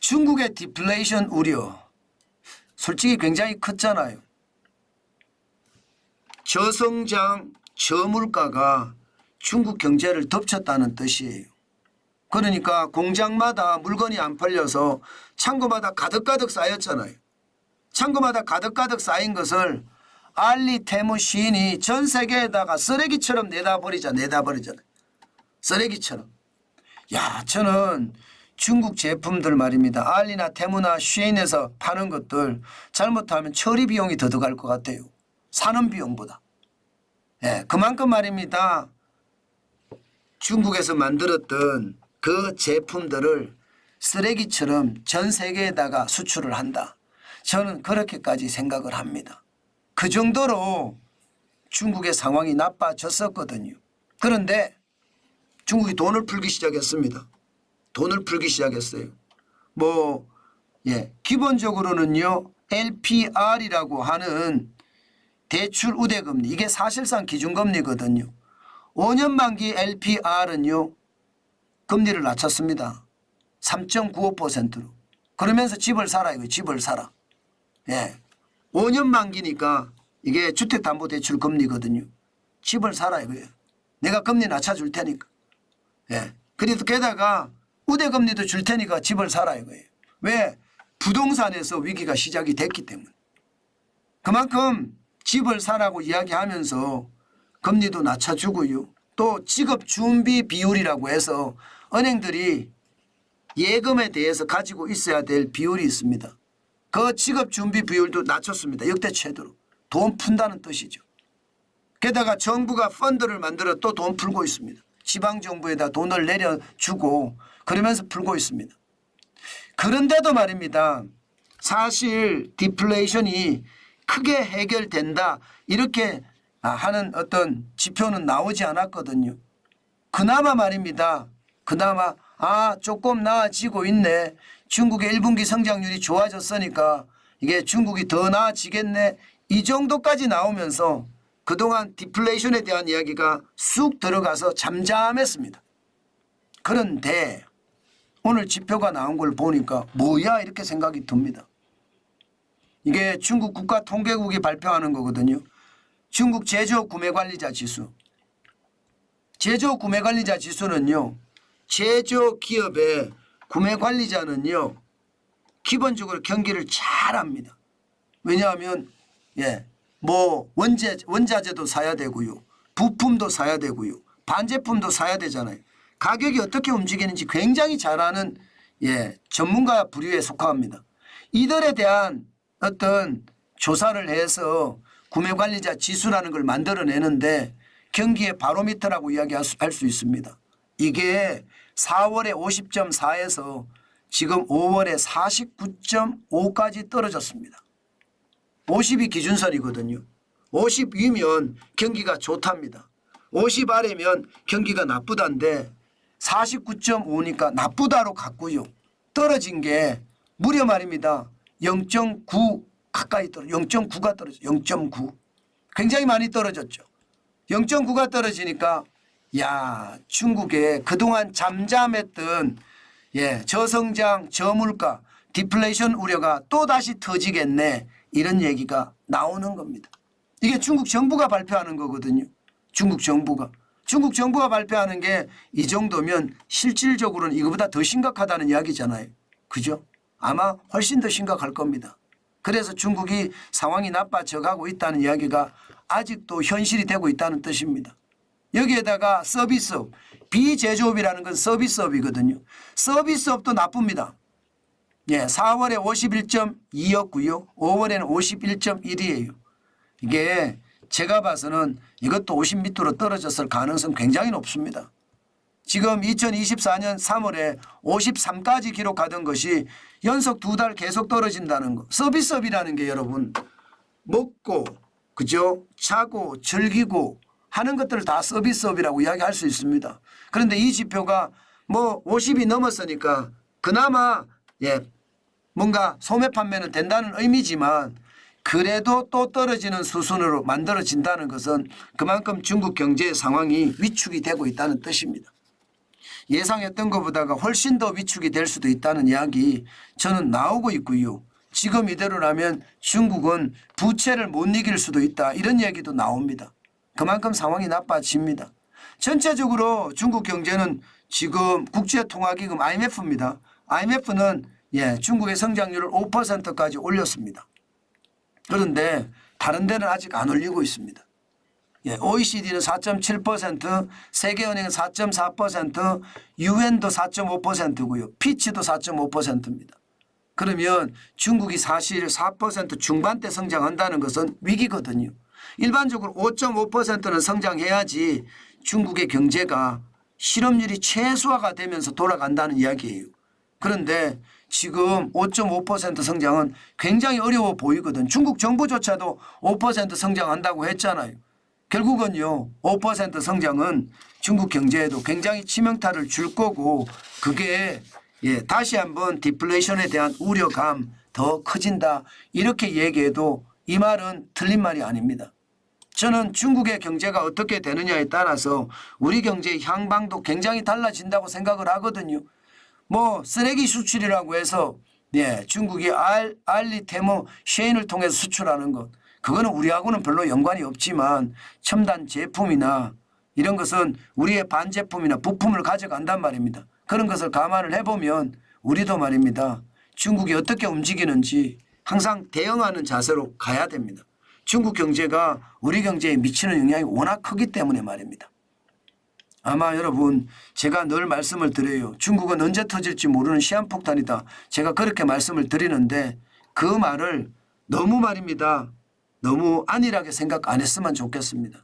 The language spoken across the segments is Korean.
중국의 디플레이션 우려 솔직히 굉장히 컸잖아요. 저성장, 저물가가 중국 경제를 덮쳤다는 뜻이에요. 그러니까 공장마다 물건이 안 팔려서 창고마다 가득가득 쌓였잖아요. 창고마다 가득가득 쌓인 것을 알리, 테무, 시인이 전 세계에다가 쓰레기처럼 내다버리잖아요. 쓰레기처럼. 야, 저는 중국 제품들 말입니다. 알리나 테무나 시인에서 파는 것들 잘못하면 처리 비용이 더 들어갈 것 같아요. 사는 비용보다. 예, 그만큼 말입니다. 중국에서 만들었던 그 제품들을 쓰레기처럼 전 세계에다가 수출을 한다. 저는 그렇게까지 생각을 합니다. 그 정도로 중국의 상황이 나빠졌었거든요. 그런데 중국이 돈을 풀기 시작했습니다. 돈을 풀기 시작했어요. 기본적으로는요, LPR이라고 하는 대출 우대금리, 이게 사실상 기준금리거든요. 5년 만기 LPR은요, 금리를 낮췄습니다. 3.95%로. 그러면서 집을 사라 이거예요. 집을 사라. 예. 5년 만기니까 이게 주택담보대출 금리거든요. 집을 사라 이거예요. 내가 금리 낮춰줄 테니까. 예. 그래도 게다가 우대금리도 줄 테니까 집을 사라 이거예요. 왜? 부동산에서 위기가 시작이 됐기 때문에. 그만큼 집을 사라고 이야기하면서 금리도 낮춰주고요. 또 지급준비 비율이라고 해서 은행들이 예금에 대해서 가지고 있어야 될 비율이 있습니다. 그 지급준비 비율도 낮췄습니다. 역대 최대로. 돈 푼다는 뜻이죠. 게다가 정부가 펀드를 만들어 또 돈 풀고 있습니다. 지방정부에다 돈을 내려주고 그러면서 풀고 있습니다. 그런데도 말입니다. 사실 디플레이션이 크게 해결된다 이렇게 하는 어떤 지표는 나오지 않았거든요. 그나마 말입니다. 그나마 조금 나아지고 있네. 중국의 1분기 성장률이 좋아졌으니까 이게 중국이 더 나아지겠네. 이 정도까지 나오면서 그동안 디플레이션에 대한 이야기가 쑥 들어가서 잠잠했습니다. 그런데 오늘 지표가 나온 걸 보니까 뭐야 이렇게 생각이 듭니다. 이게 중국 국가통계국이 발표하는 거거든요. 중국 제조구매관리자 지수. 제조구매관리자 지수는요. 제조기업의 구매관리자는요. 기본적으로 경기를 잘합니다. 왜냐하면 원자재도 사야 되고요. 부품도 사야 되고요. 반제품도 사야 되잖아요. 가격이 어떻게 움직이는지 굉장히 잘 아는 전문가 부류에 속합니다. 이들에 대한 어떤 조사를 해서 구매관리자 지수라는 걸 만들어내는데 경기의 바로미터라고 이야기할 수 있습니다. 이게 4월에 50.4에서 지금 5월에 49.5까지 떨어졌습니다. 50이 기준선이거든요. 50 위면 경기가 좋답니다. 50 아래면 경기가 나쁘다인데 49.5니까 나쁘다로 갔고요. 떨어진 게 무려 말입니다. 0.9 가까이 0.9가 떨어져. 0.9. 굉장히 많이 떨어졌죠. 0.9가 떨어지니까 중국에 그동안 잠잠했던 저성장, 저물가, 디플레이션 우려가 또다시 터지겠네. 이런 얘기가 나오는 겁니다. 이게 중국 정부가 발표하는 거거든요. 중국 정부가 발표하는 게 이 정도면 실질적으로는 이거보다 더 심각하다는 이야기잖아요. 그죠? 아마 훨씬 더 심각할 겁니다. 그래서 중국이 상황이 나빠져 가고 있다는 이야기가 아직도 현실이 되고 있다는 뜻입니다. 여기에다가 서비스업, 비제조업이라는 건 서비스업이거든요. 서비스업도 나쁩니다. 4월에 51.2였고요. 5월에는 51.1이에요. 이게 제가 봐서는 이것도 50 밑으로 떨어졌을 가능성 굉장히 높습니다. 지금 2024년 3월에 53까지 기록하던 것이 연속 2달 계속 떨어진다는 거. 서비스업이라는 게 여러분 먹고 그죠? 자고 즐기고 하는 것들을 다 서비스업이라고 이야기할 수 있습니다. 그런데 이 지표가 50이 넘었으니까 그나마 뭔가 소매 판매는 된다는 의미지만 그래도 또 떨어지는 수순으로 만들어진다는 것은 그만큼 중국 경제의 상황이 위축이 되고 있다는 뜻입니다. 예상했던 것보다가 훨씬 더 위축이 될 수도 있다는 이야기 저는 나오고 있고요. 지금 이대로라면 중국은 부채를 못 이길 수도 있다 이런 얘기도 나옵니다. 그만큼 상황이 나빠집니다. 전체적으로 중국 경제는 지금 국제통화기금 IMF입니다. IMF는 중국의 성장률을 5%까지 올렸습니다. 그런데 다른 데는 아직 안 올리고 있습니다. OECD는 4.7%, 세계은행은 4.4%, 유엔도 4.5%고요. 피치도 4.5%입니다. 그러면 중국이 사실 4% 중반대 성장한다는 것은 위기거든요. 일반적으로 5.5%는 성장해야지 중국의 경제가 실업률이 최소화가 되면서 돌아간다는 이야기예요. 그런데 지금 5.5% 성장은 굉장히 어려워 보이거든. 중국 정부조차도 5% 성장한다고 했잖아요. 결국은요 5% 성장은 중국 경제에도 굉장히 치명타를 줄 거고 그게 다시 한번 디플레이션에 대한 우려감 더 커진다 이렇게 얘기해도 이 말은 틀린 말이 아닙니다. 저는 중국의 경제가 어떻게 되느냐에 따라서 우리 경제의 향방도 굉장히 달라진다고 생각을 하거든요. 뭐 쓰레기 수출이라고 해서 중국이 알리, 테무, 셰인을 통해서 수출하는 것 그거는 우리하고는 별로 연관이 없지만 첨단 제품이나 이런 것은 우리의 반제품이나 부품을 가져간단 말입니다. 그런 것을 감안을 해보면 우리도 말입니다. 중국이 어떻게 움직이는지 항상 대응하는 자세로 가야 됩니다. 중국 경제가 우리 경제에 미치는 영향이 워낙 크기 때문에 말입니다. 아마 여러분 제가 늘 말씀을 드려요. 중국은 언제 터질지 모르는 시한폭탄이다. 제가 그렇게 말씀을 드리는데 그 말을 너무 말입니다. 너무 안일하게 생각 안 했으면 좋겠습니다.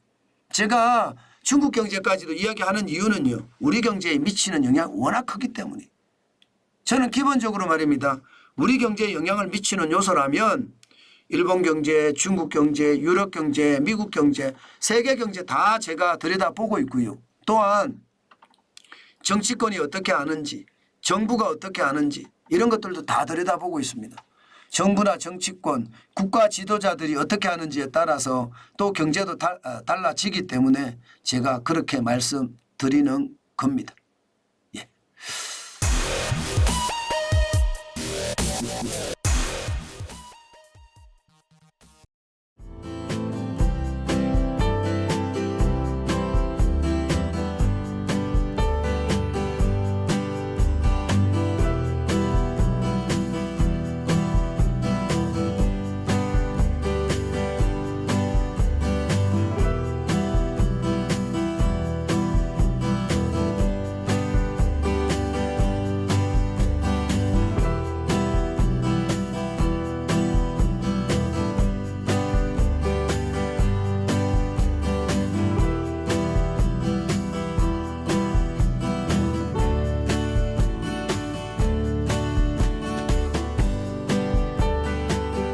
제가 중국 경제까지도 이야기하는 이유는요. 우리 경제에 미치는 영향이 워낙 크기 때문에. 저는 기본적으로 말입니다. 우리 경제에 영향을 미치는 요소라면 일본 경제, 중국 경제, 유럽 경제, 미국 경제, 세계 경제 다 제가 들여다보고 있고요. 또한 정치권이 어떻게 하는지, 정부가 어떻게 하는지 이런 것들도 다 들여다보고 있습니다. 정부나 정치권, 국가 지도자들이 어떻게 하는지에 따라서 또 경제도 달라지기 때문에 제가 그렇게 말씀드리는 겁니다. 예.